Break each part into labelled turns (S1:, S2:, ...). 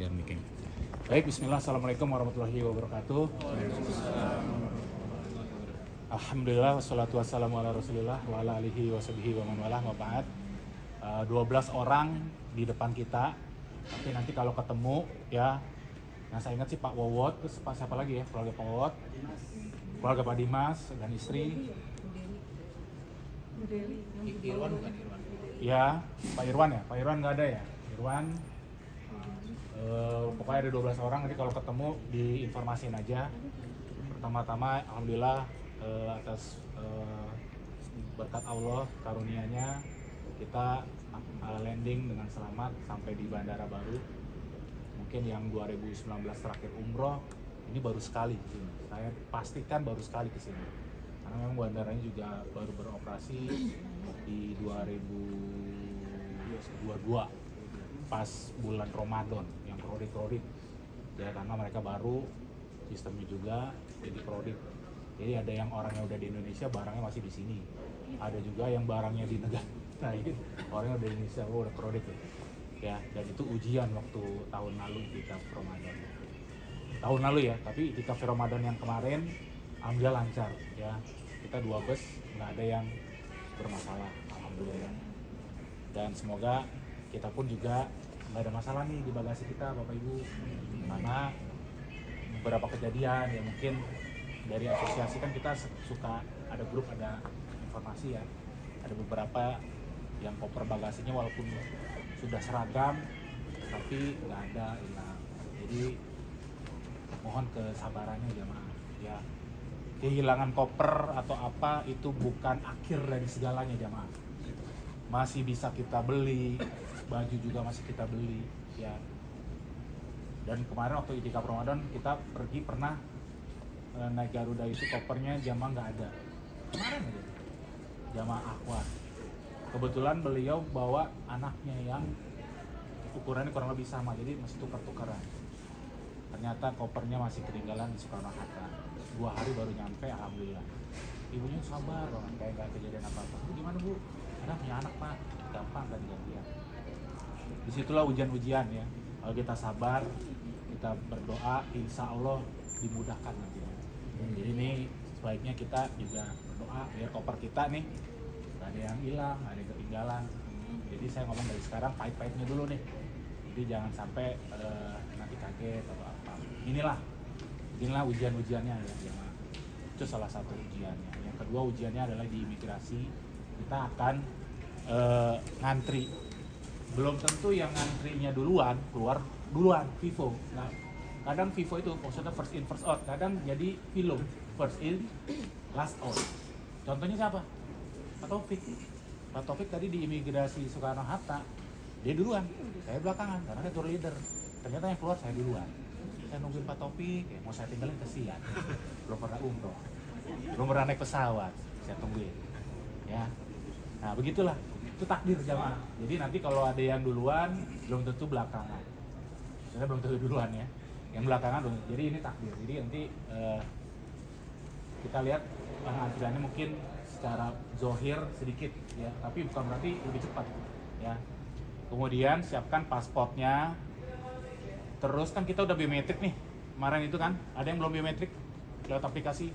S1: biar bikin. Baik, bismillah, assalamualaikum warahmatullahi wabarakatuh. Alhamdulillah, wassalatu wassalamu ala rasulillah wa ala alihi wa sahbihi wa man walah, wa ba'd. 12 orang di depan kita, tapi nanti kalau ketemu ya, yang saya ingat sih Pak Wowot, terus Pak siapa lagi ya, keluarga Pak Wowot, keluarga Pak Dimas dan istri.
S2: Irwan bukan Irwan?
S1: Ya, Pak Irwan ya, Pak Irwan nggak ada ya, Irwan. Pokoknya ada 12 orang, nanti kalau ketemu diinformasiin aja. Pertama-tama alhamdulillah atas berkat Allah karunia-Nya kita landing dengan selamat sampai di bandara baru. Mungkin yang 2019 terakhir umroh ini baru sekali kesini. Saya pastikan baru sekali kesini karena memang bandaranya juga baru beroperasi di 2022 pas bulan Ramadan yang kredit ya, karena mereka baru sistemnya juga jadi kredit. Jadi ada yang orangnya udah di Indonesia, barangnya masih di sini. Ada juga yang barangnya di negara lain, orangnya udah di Indonesia, udah kredit ya. Dan itu ujian waktu tahun lalu iktikaf Ramadan. Tahun lalu ya, tapi iktikaf Ramadan yang kemarin alhamdulillah lancar ya. Kita 2 bus, nggak ada yang bermasalah, alhamdulillah. Dan semoga kita pun juga nggak ada masalah nih di bagasi kita, Bapak Ibu, karena beberapa kejadian ya, mungkin dari asosiasi kan kita suka ada grup, ada informasi ya, ada beberapa yang koper bagasinya walaupun sudah seragam tapi nggak ada, hilang. Jadi mohon kesabarannya jemaah ya, kehilangan koper atau apa itu bukan akhir dari segalanya jemaah, masih bisa kita beli, baju juga masih kita beli ya. Dan kemarin waktu iktikaf Ramadan kita pergi pernah naik Garuda itu kopernya jamaah nggak ada. Kemarin aja jamaah Akhwat. Kebetulan beliau bawa anaknya yang ukurannya kurang lebih sama, jadi masih tukar-tukaran. Ternyata kopernya masih ketinggalan di Soekarno-Hatta. 2 hari baru nyampe, alhamdulillah. Ibunya sabar banget, kayak nggak kejadian apa-apa. Bu, gimana Bu? Ada punya anak Pak, gampang kan gantian. Disitulah ujian-ujian ya. Kalau kita sabar, kita berdoa, insya Allah dimudahkan nanti. Jadi ini sebaiknya kita juga berdoa biar koper kita nih nggak ada yang hilang, nggak ada yang ketinggalan. Jadi saya ngomong dari sekarang pahit-pahitnya dulu nih. Jadi jangan sampai nanti kaget atau apa. Inilah ujian-ujiannya ya. Itu salah satu ujiannya. Yang kedua ujiannya adalah di imigrasi. Kita akan ngantri. Belum tentu yang ngantrinya duluan keluar duluan FIFO. Nah, kadang FIFO itu maksudnya first in first out, kadang jadi FILO, first in last out. Contohnya siapa? Pak Taufik tadi di imigrasi Soekarno-Hatta, dia duluan, saya belakangan karena dia tour leader. Ternyata yang keluar saya duluan. Saya nungguin Pak Taufik, ya mau saya tinggalin kesian. Belum pernah umroh, belum pernah naik pesawat, saya tungguin. Ya, nah begitulah. Itu takdir jamaah. Jadi nanti kalau ada yang duluan belum tentu belakangan. Saya belum tentu duluan ya. Yang belakangan belum. Jadi ini takdir. Jadi nanti kita lihat antriannya mungkin secara zohir sedikit ya, tapi bukan berarti lebih cepat ya. Kemudian siapkan pasportnya. Terus kan kita udah biometrik nih. Kemarin itu kan ada yang belum biometrik lewat aplikasi.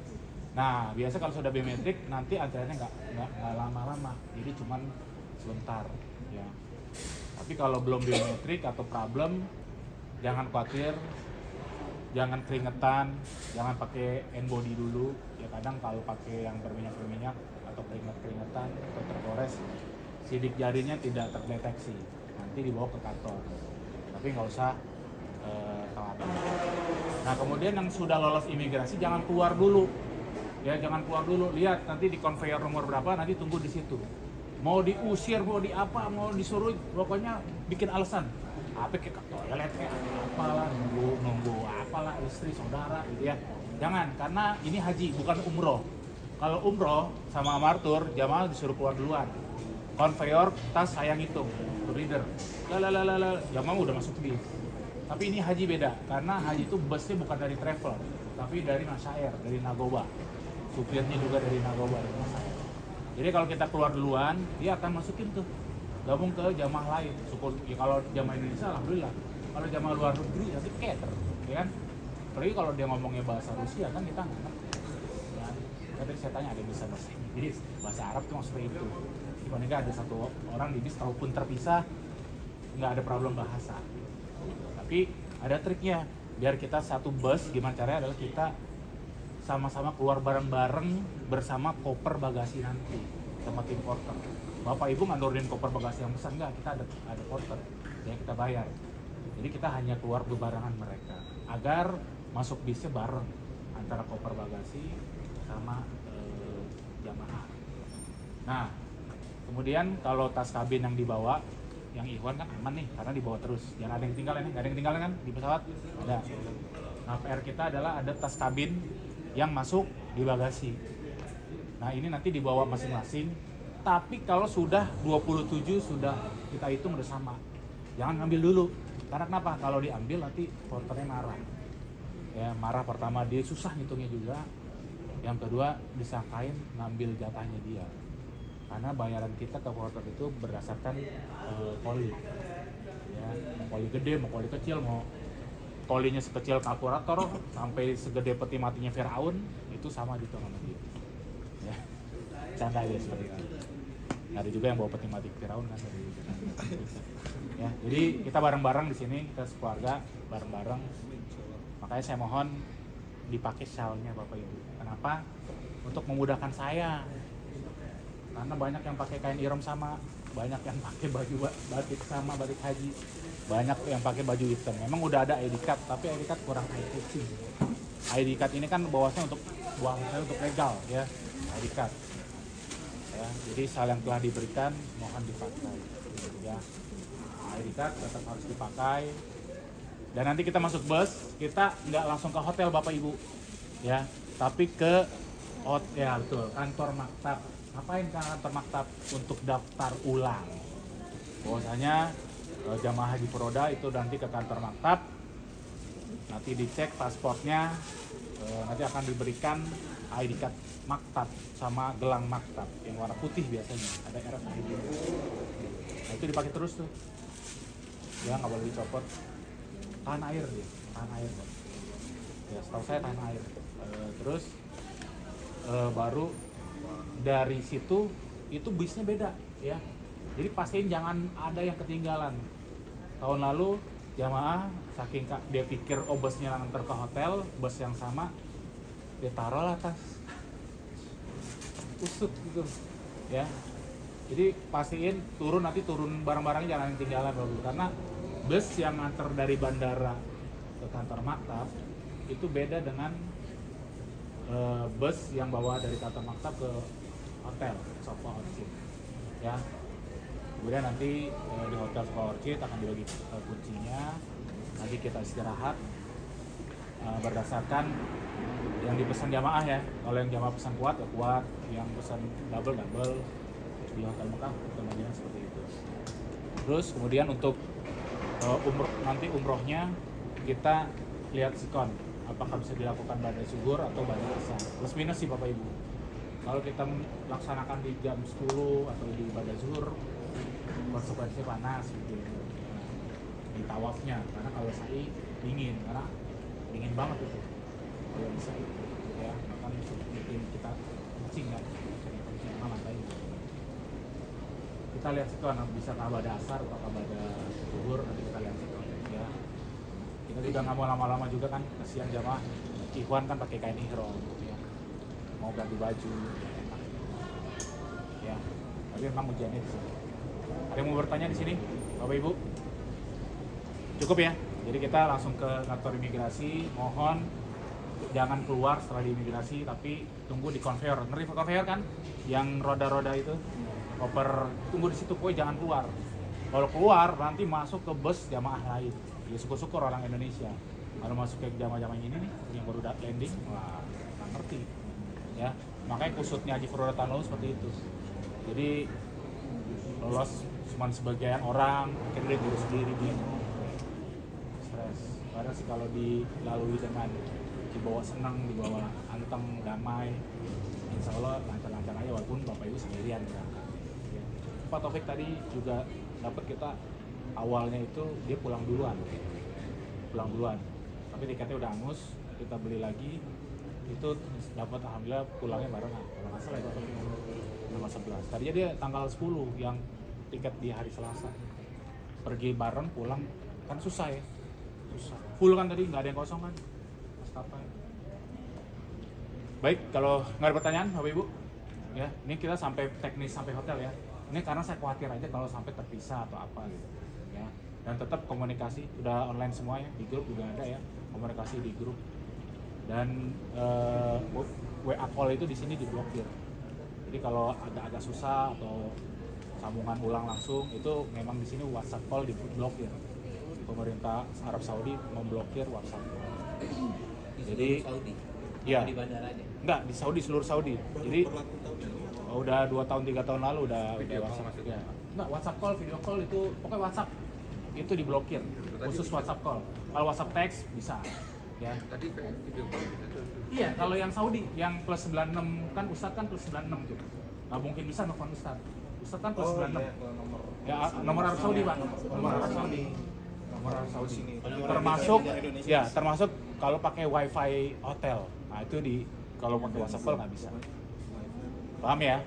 S1: Nah, biasa kalau sudah biometrik nanti antriannya nggak lama-lama. Jadi cuman sebentar ya. Tapi kalau belum biometrik atau problem, jangan khawatir, jangan keringetan, jangan pakai hand body dulu ya. Kadang kalau pakai yang berminyak atau keringetan atau tergores, sidik jarinya tidak terdeteksi, nanti dibawa ke kantor, tapi nggak usah khawatir. Nah kemudian yang sudah lolos imigrasi jangan keluar dulu ya, jangan keluar dulu, lihat nanti di konveyor nomor berapa, nanti tunggu di situ. Mau diusir, mau di apa, mau disuruh, pokoknya bikin alasan. Apa ke toilet kayak apalah, nunggu apalah istri, saudara gitu ya. Jangan, karena ini haji bukan umroh. Kalau umroh sama amartur, jamaah disuruh keluar duluan. Konveyor tas saya ngitung, leader. Jamaah udah masuk bis. Tapi ini haji beda, karena haji itu busnya bukan dari travel, tapi dari Masyair, dari Nagoba. Supirnya juga dari Nagoba, dari Masyair. Jadi kalau kita keluar duluan, dia akan masukin tuh, gabung ke jamaah lain. Syukur ya, kalau jamaah Indonesia alhamdulillah. Kalau jamaah luar negeri nanti cater, ya kan? Apalagi kalau dia ngomongnya bahasa Rusia kan kita nggak ngerti. Ya, tadi saya tanya ada yang bisa bahasa Inggris, bahasa Arab tuh maksudnya itu. Dibandingkan ada satu orang di bis, kalaupun terpisah nggak ada problem bahasa. Tapi ada triknya, biar kita satu bus, gimana caranya adalah kita sama-sama keluar bareng-bareng bersama koper bagasi nanti sama tim porter. Bapak Ibu nggak nurunin koper bagasi yang besar, enggak, kita ada porter, ya kita bayar. Jadi kita hanya keluar bebarengan mereka, agar masuk bisnya bareng antara koper bagasi sama jamaah. Nah, kemudian kalau tas kabin yang dibawa, yang Ikhwan kan aman nih, karena dibawa terus. Jangan ada yang tinggalan nih, nggak ada yang tinggalan kan di pesawat? Ada. Nah, PR kita adalah ada tas kabin yang masuk di bagasi. Nah, ini nanti dibawa masing-masing. Tapi kalau sudah 27 sudah kita hitung udah sama. Jangan ngambil dulu. Karena kenapa? Kalau diambil nanti porternya marah. Ya, marah pertama dia susah ngitungnya juga. Yang kedua disangkain ngambil jatahnya dia. Karena bayaran kita ke porter itu berdasarkan koli. Ya, mau koli gede, mau koli kecil, mau kolinya sekecil kalkulator sampai segede peti matinya Firaun, itu sama dihitung sama dia. Ya, canda aja seperti itu. Ada juga yang bawa peti mati Firaun kan dari ya, jadi kita bareng-bareng di sini, kita sekeluarga bareng-bareng. Makanya saya mohon dipakai syalnya Bapak Ibu. Kenapa? Untuk memudahkan saya. Karena banyak yang pakai kain ihram sama, banyak yang pakai baju batik sama, batik haji, banyak yang pakai baju hitam. Memang udah ada ID card, tapi ID card kurang eye-catching. ID card ini kan bawahnya untuk legal ya, ID card. Ya, jadi sal yang telah diberikan mohon dipakai. Ya, ID card tetap harus dipakai. Dan nanti kita masuk bus, kita nggak langsung ke hotel Bapak Ibu, ya, tapi ke hotel, betul, kantor maktab. Ngapain ke kantor maktab? Untuk daftar ulang. Bahwasanya jamaah haji Furoda itu nanti ke kantor maktab, nanti dicek pasportnya, nanti akan diberikan ID card maktab sama gelang maktab yang warna putih biasanya, ada RFID. Nah, itu dipakai terus tuh, ya nggak boleh dicopot. Tahan air dia, tahan air. Ya setahu saya tahan air. Terus baru dari situ itu bisnya beda ya. Jadi pastiin jangan ada yang ketinggalan. Tahun lalu jamaah saking dia pikir busnya nganter ke hotel, bus yang sama dia taruh lah tas usut gitu ya. Jadi pastiin nanti turun barang-barangnya jangan ketinggalan dulu, karena bus yang nganter dari bandara ke kantor maktab itu beda dengan bus yang bawa dari kantor maktab ke hotel Sofa Orchid ya. Kemudian nanti di hotel Sofa Orchid akan dibagi kuncinya, nanti kita istirahat berdasarkan yang dipesan jamaah ya. Kalau yang jamaah pesan kuat ya kuat, yang pesan double di hotel Mekah kemudian seperti itu. Terus kemudian untuk umrohnya kita lihat sikon, apakah bisa dilakukan pada zuhur atau pada asar. Plus minus sih Bapak Ibu. Kalau kita laksanakan di jam 10 atau di pada zuhur, konsekuensinya panas gitu di tawafnya, karena kalau sa'i dingin, karena dingin banget itu kalau di sa'i ya, bahkan bikin kita kencing kan, kencing sama lantai. Kita lihat sikon, bisa pada asar atau pada zuhur, nanti kita lihat sikon ya. Kita juga nggak mau lama-lama juga kan, kasihan jamaah Ikhwan kan pakai kain ihram ya, mau ganti baju ya. Tapi memang ujiannya di sini. Ada yang mau bertanya di sini, Bapak Ibu? Cukup ya. Jadi kita langsung ke kantor imigrasi. Mohon jangan keluar setelah di imigrasi, tapi tunggu di konveyor. Ngeri konveyor kan? Yang roda-roda itu, koper, tunggu di situ, pokoknya jangan keluar. Kalau keluar nanti masuk ke bus jamaah lain. Ya syukur-syukur orang Indonesia. Kalau masuk ke jamaah-jamaah ini nih, yang baru landing, wah nggak ngerti. Ya, makanya kusutnya Haji Furoda tahun lalu seperti itu. Jadi lolos cuma sebagian orang, akhirnya dia ngurus sendiri dia stres. Padahal sih kalau dilalui dengan dibawa senang, dibawa anteng, damai, insya Allah lancar-lancar aja, walaupun Bapak Ibu sendirian berangkat ya. Pak Taufik tadi juga dapat kita awalnya itu dia pulang duluan pulang duluan. Tapi tiketnya udah angus, kita beli lagi, itu dapat alhamdulillah pulangnya barengan. Kalau nggak salah itu tanggal 11. Tadinya dia tanggal 10 yang tiket di hari Selasa. Pergi bareng, pulang kan susah ya. Susah. Full kan tadi, nggak ada yang kosong kan? Maskapai. Baik, kalau nggak ada pertanyaan Bapak Ibu, ya ini kita sampai teknis sampai hotel ya. Ini karena saya khawatir aja kalau sampai terpisah atau apa gitu, ya. Dan tetap komunikasi, udah online semua ya, di grup juga ada ya, komunikasi di grup. Dan WA call itu di sini diblokir. Jadi kalau agak susah atau sambungan ulang langsung, itu memang di sini WhatsApp call diblokir. Pemerintah Arab Saudi memblokir WhatsApp call. Jadi
S2: Saudi?
S1: iya.
S2: Di bandaranya?
S1: Enggak, di Saudi, seluruh Saudi. Jadi udah 2 tahun 3 tahun lalu udah WhatsApp ya. Enggak, WhatsApp call, video call itu pokoknya WhatsApp itu diblokir. Khusus WhatsApp call. Kalau WhatsApp teks bisa. Ya.
S3: Tadi video call bisa tuh.
S1: Iya, kalau yang Saudi yang plus 96 kan Ustadz kan plus 96 tuh. Nggak mungkin bisa nelfon Ustadz. Ustadz kan plus 96. Ya, nomor Arab Saudi, Pak. Nomor Arab Saudi. Nomor Arab Saudi. Termasuk ya, termasuk kalau pakai WiFi hotel. Nah, itu kalau pakai WhatsApp call nggak bisa. Paham ya?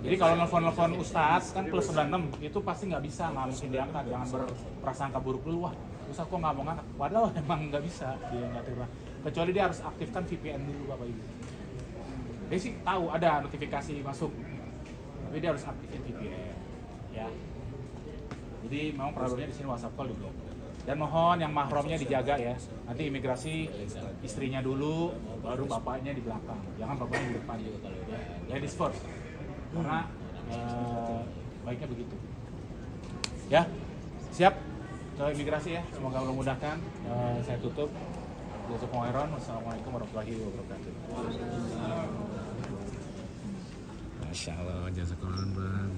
S1: Jadi kalau nelfon Ustadz kan plus 96 itu pasti nggak bisa, nggak mungkin diangkat. Jangan berprasangka buruk dulu, wah Ustadz kok nggak mau ngangkat. Padahal emang nggak bisa, dia nggak terima. Kecuali dia harus aktifkan VPN dulu Bapak Ibu. Dia sih tahu ada notifikasi masuk, tapi dia harus aktifin VPN, ya. Jadi memang peraturannya di sini WhatsApp call diblok. Dan mohon yang mahramnya dijaga ya. Nanti imigrasi istrinya dulu, baru bapaknya di belakang. Jangan bapaknya di depan juga kalau ya. Ladies first. Karena baiknya begitu. Ya, siap ke imigrasi ya. Semoga Allah mudahkan. Saya tutup. Jazakumullah. Wassalamualaikum warahmatullahi wabarakatuh.
S3: Masya Allah, jazakallah Bang.